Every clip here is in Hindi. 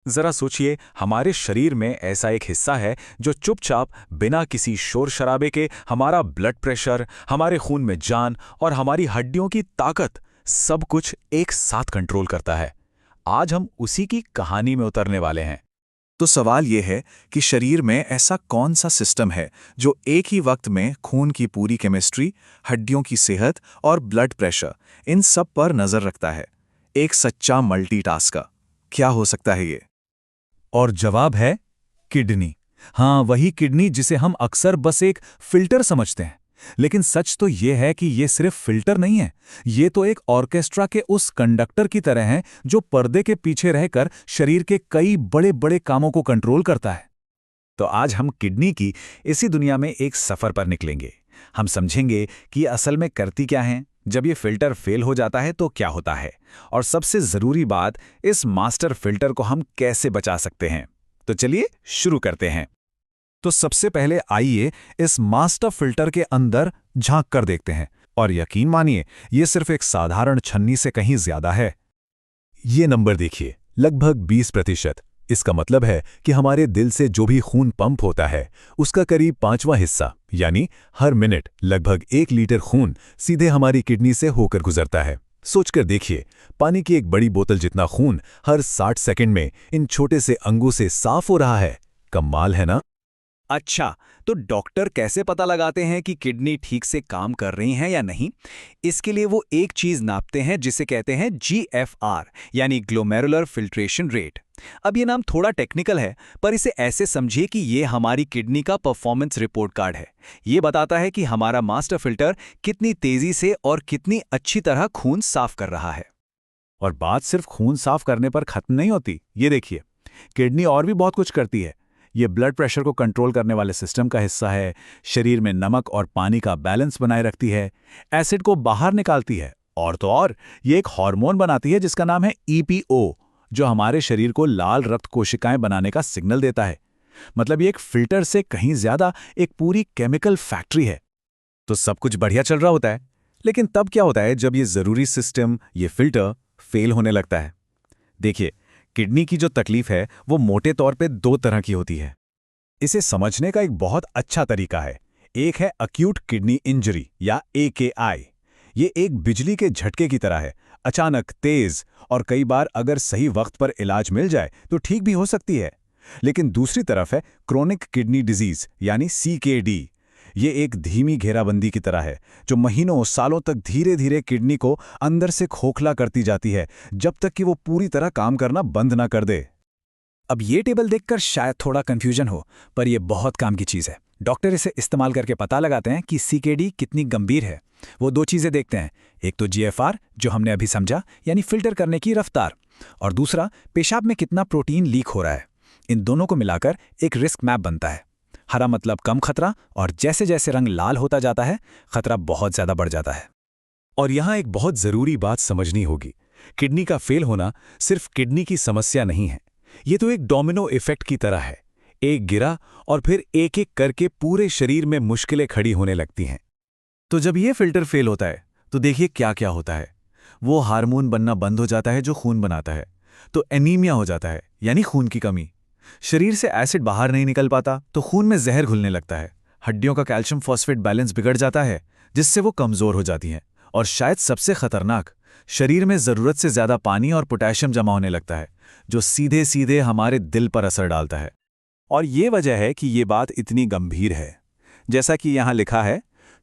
जरा सोचिए, हमारे शरीर में ऐसा एक हिस्सा है जो चुपचाप बिना किसी शोर शराबे के हमारा ब्लड प्रेशर, हमारे खून में जान और हमारी हड्डियों की ताकत सब कुछ एक साथ कंट्रोल करता है। आज हम उसी की कहानी में उतरने वाले हैं। तो सवाल यह है कि शरीर में ऐसा कौन सा सिस्टम है जो एक ही वक्त में खून की पूरी केमिस्ट्री, हड्डियों की सेहत और ब्लड प्रेशर इन सब पर नजर रखता है। एक सच्चा मल्टीटास्कर। क्या हो सकता है ये? और जवाब है किडनी। हाँ, वही किडनी जिसे हम अक्सर बस एक फिल्टर समझते हैं। लेकिन सच तो यह है कि ये सिर्फ फिल्टर नहीं है, ये तो एक ऑर्केस्ट्रा के उस कंडक्टर की तरह है जो पर्दे के पीछे रहकर शरीर के कई बड़े बड़े कामों को कंट्रोल करता है। तो आज हम किडनी की इसी दुनिया में एक सफर पर निकलेंगे। हम समझेंगे कि असल में करती क्या है, जब ये फिल्टर फेल हो जाता है तो क्या होता है, और सबसे जरूरी बात, इस मास्टर फिल्टर को हम कैसे बचा सकते हैं। तो चलिए शुरू करते हैं। तो सबसे पहले आइए इस मास्टर फिल्टर के अंदर झांक कर देखते हैं, और यकीन मानिए ये सिर्फ एक साधारण छन्नी से कहीं ज्यादा है। ये नंबर देखिए, लगभग 20%। इसका मतलब है कि हमारे दिल से जो भी खून पंप होता है उसका करीब 5वां हिस्सा, यानी हर मिनट लगभग 1 लीटर खून सीधे हमारी किडनी से होकर गुजरता है। सोचकर देखिए, पानी की एक बड़ी बोतल जितना खून हर 60 सेकंड में इन छोटे से अंगों से साफ हो रहा है। कमाल है ना? अच्छा, तो डॉक्टर कैसे पता लगाते हैं कि किडनी ठीक से काम कर रही हैं या नहीं? इसके लिए वो एक चीज नापते हैं जिसे कहते हैं GFR, यानी ग्लोमेरुलर फिल्ट्रेशन रेट। अब ये नाम थोड़ा टेक्निकल है, पर इसे ऐसे समझिए कि ये हमारी किडनी का परफॉर्मेंस रिपोर्ट कार्ड है। ये बताता है कि हमारा मास्टर फिल्टर कितनी तेजी से और कितनी अच्छी तरह खून साफ कर रहा है। और बात सिर्फ खून साफ करने पर खत्म नहीं होती। ये देखिए, किडनी और भी बहुत कुछ करती है। ये ब्लड प्रेशर को कंट्रोल करने वाले सिस्टम का हिस्सा है, शरीर में नमक और पानी का बैलेंस बनाए रखती है, एसिड को बाहर निकालती है, और तो और ये एक हार्मोन बनाती है जिसका नाम है EPO, जो हमारे शरीर को लाल रक्त कोशिकाएं बनाने का सिग्नल देता है। मतलब ये एक फिल्टर से कहीं ज्यादा एक पूरी केमिकल फैक्ट्री है। तो सब कुछ बढ़िया चल रहा होता है, लेकिन तब क्या होता है जब ये जरूरी सिस्टम, ये फिल्टर फेल होने लगता है? देखिए, किडनी की जो तकलीफ है वो मोटे तौर पे 2 तरह की होती है। इसे समझने का एक बहुत अच्छा तरीका है। एक है अक्यूट किडनी इंजरी या AKI। ये एक बिजली के झटके की तरह है, अचानक, तेज, और कई बार अगर सही वक्त पर इलाज मिल जाए तो ठीक भी हो सकती है। लेकिन दूसरी तरफ है क्रोनिक किडनी डिजीज यानी CKD। ये एक धीमी घेराबंदी की तरह है जो महीनों सालों तक धीरे धीरे किडनी को अंदर से खोखला करती जाती है, जब तक कि वो पूरी तरह काम करना बंद ना कर दे। अब ये टेबल देखकर शायद थोड़ा कंफ्यूजन हो, पर यह बहुत काम की चीज़ है। डॉक्टर इसे इस्तेमाल करके पता लगाते हैं कि CKD कितनी गंभीर है। वो 2 चीज़ें देखते हैं, एक तो GFR जो हमने अभी समझा, यानी फिल्टर करने की रफ्तार, और दूसरा पेशाब में कितना प्रोटीन लीक हो रहा है। इन दोनों को मिलाकर एक रिस्क मैप बनता है। हरा मतलब कम खतरा, और जैसे जैसे रंग लाल होता जाता है खतरा बहुत ज़्यादा बढ़ जाता है। और यहाँ एक बहुत जरूरी बात समझनी होगी, किडनी का फेल होना सिर्फ किडनी की समस्या नहीं है। ये तो एक डोमिनो इफेक्ट की तरह है। एक गिरा और फिर एक एक करके पूरे शरीर में मुश्किलें खड़ी होने लगती हैं। तो जब ये फिल्टर फेल होता है तो देखिए क्या क्या होता है। वो हार्मोन बनना बंद हो जाता है जो खून बनाता है, तो एनीमिया हो जाता है, यानी खून की कमी। शरीर से एसिड बाहर नहीं निकल पाता तो खून में जहर घुलने लगता है। हड्डियों का कैल्शियम फॉस्फेट बैलेंस बिगड़ जाता है, जिससे वो कमजोर हो जाती हैं। और शायद सबसे खतरनाक, शरीर में जरूरत से ज्यादा पानी और पोटेशियम जमा होने लगता है, जो सीधे सीधे हमारे दिल पर असर डालता है। और ये वजह है कि ये बात इतनी गंभीर है। जैसा कि यहाँ लिखा है,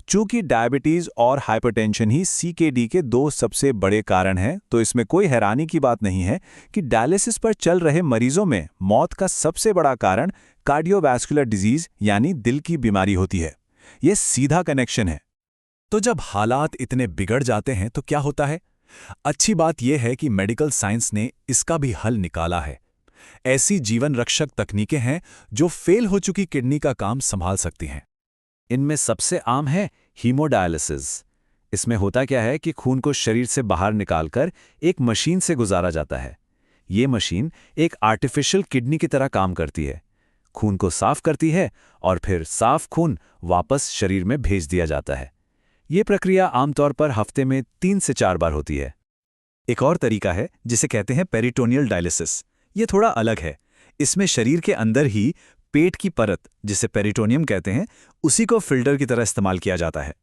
चूंकि डायबिटीज और हाइपरटेंशन ही CKD के 2 सबसे बड़े कारण हैं, तो इसमें कोई हैरानी की बात नहीं है कि डायलिसिस पर चल रहे मरीजों में मौत का सबसे बड़ा कारण कार्डियोवैस्कुलर डिजीज यानी दिल की बीमारी होती है। यह सीधा कनेक्शन है। तो जब हालात इतने बिगड़ जाते हैं तो क्या होता है? अच्छी बात यह है कि मेडिकल साइंस ने इसका भी हल निकाला है। ऐसी जीवन रक्षक तकनीकें हैं जो फेल हो चुकी किडनी का काम संभाल सकती हैं। इनमें सबसे आम है हीमोडायलिसिस। इसमें होता क्या है कि खून को शरीर से बाहर निकालकर एक मशीन से गुजारा जाता है। ये मशीन एक आर्टिफिशियल किडनी की तरह काम करती है, खून को साफ करती है और फिर साफ खून वापस शरीर में भेज दिया जाता है। ये प्रक्रिया आमतौर पर हफ्ते में 3 से 4 बार होती है। एक और तरीका है जिसे कहते हैं पेरिटोनियल डायलिसिस। ये थोड़ा अलग है। इसमें शरीर के अंदर ही पेट की परत, जिसे पेरिटोनियम कहते हैं, उसी को फिल्टर की तरह इस्तेमाल किया जाता है।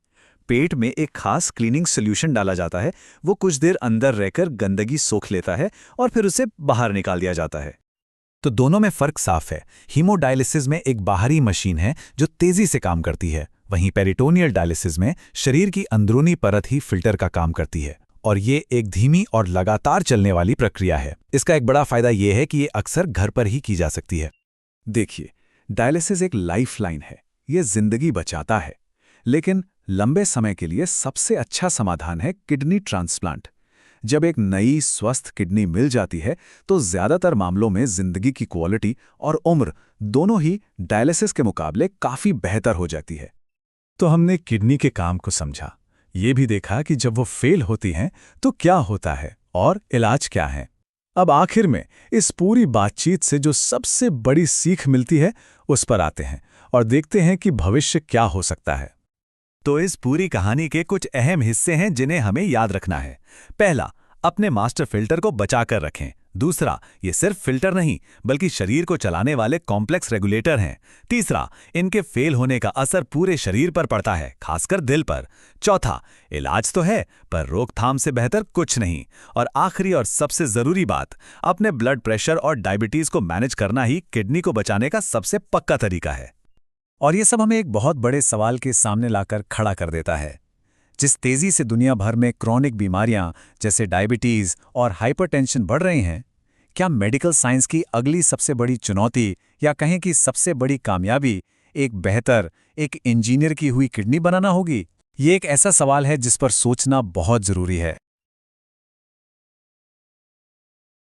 पेट में एक खास क्लीनिंग सॉल्यूशन डाला जाता है, वो कुछ देर अंदर रहकर गंदगी सोख लेता है और फिर उसे बाहर निकाल दिया जाता है। तो दोनों में फर्क साफ है। हीमोडायलिसिस में एक बाहरी मशीन है जो तेजी से काम करती है, वहीं पेरिटोनियल डायलिसिस में शरीर की अंदरूनी परत ही फिल्टर का काम करती है, और ये एक धीमी और लगातार चलने वाली प्रक्रिया है। इसका एक बड़ा फायदा ये है कि ये अक्सर घर पर ही की जा सकती है। देखिए, डायलिसिस एक लाइफलाइन है, ये जिंदगी बचाता है, लेकिन लंबे समय के लिए सबसे अच्छा समाधान है किडनी ट्रांसप्लांट। जब एक नई स्वस्थ किडनी मिल जाती है तो ज्यादातर मामलों में जिंदगी की क्वालिटी और उम्र दोनों ही डायलिसिस के मुकाबले काफी बेहतर हो जाती है। तो हमने किडनी के काम को समझा, ये भी देखा कि जब वो फेल होती हैं तो क्या होता है और इलाज क्या है। अब आखिर में इस पूरी बातचीत से जो सबसे बड़ी सीख मिलती है उस पर आते हैं और देखते हैं कि भविष्य क्या हो सकता है। तो इस पूरी कहानी के कुछ अहम हिस्से हैं जिन्हें हमें याद रखना है। पहला, अपने मास्टर फिल्टर को बचाकर रखें। दूसरा, ये सिर्फ फिल्टर नहीं बल्कि शरीर को चलाने वाले कॉम्प्लेक्स रेगुलेटर हैं। तीसरा, इनके फेल होने का असर पूरे शरीर पर पड़ता है, खासकर दिल पर। चौथा, इलाज तो है पर रोकथाम से बेहतर कुछ नहीं। और आखिरी और सबसे जरूरी बात, अपने ब्लड प्रेशर और डायबिटीज को मैनेज करना ही किडनी को बचाने का सबसे पक्का तरीका है। और ये सब हमें एक बहुत बड़े सवाल के सामने लाकर खड़ा कर देता है। जिस तेजी से दुनिया भर में क्रॉनिक बीमारियां जैसे डायबिटीज और हाइपरटेंशन बढ़ रही हैं, क्या मेडिकल साइंस की अगली सबसे बड़ी चुनौती या कहें कि सबसे बड़ी कामयाबी एक इंजीनियर की हुई किडनी बनाना होगी? ये एक ऐसा सवाल है जिस पर सोचना बहुत जरूरी है।